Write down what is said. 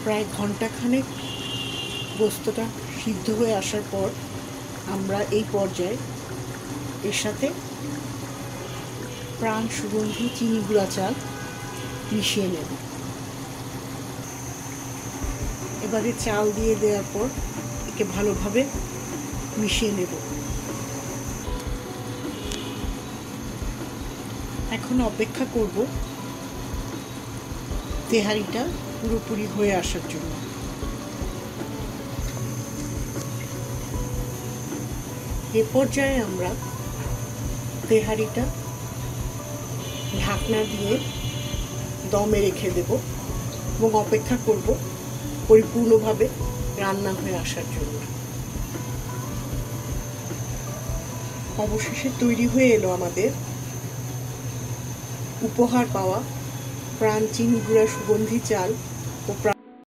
প্রায় ঘন্টাখানেক গোস্তটা সিদ্ধ হয়ে আসার পর আমরা এই পর্যায়ে এর সাথে প্রাণ সুগন্ধি চিনি গুঁড়া চাল মিশিয়ে নেব। এবারে চাল দিয়ে দেওয়ার পর একে ভালোভাবে মিশিয়ে নেব। এখন অপেক্ষা করব তেহারিটা পুরোপুরি হয়ে আসার জন্য। এ পর্যায়ে আমরা তেহারিটা ঢাকনা দিয়ে দমে রেখে দেব এবং অপেক্ষা করব পরিপূর্ণভাবে রান্না হয়ে আসার জন্য। অবশেষে তৈরি হয়ে এলো আমাদের উপহার পাওয়া প্রাণ চিনি গুঁড়া সুগন্ধি চাল ও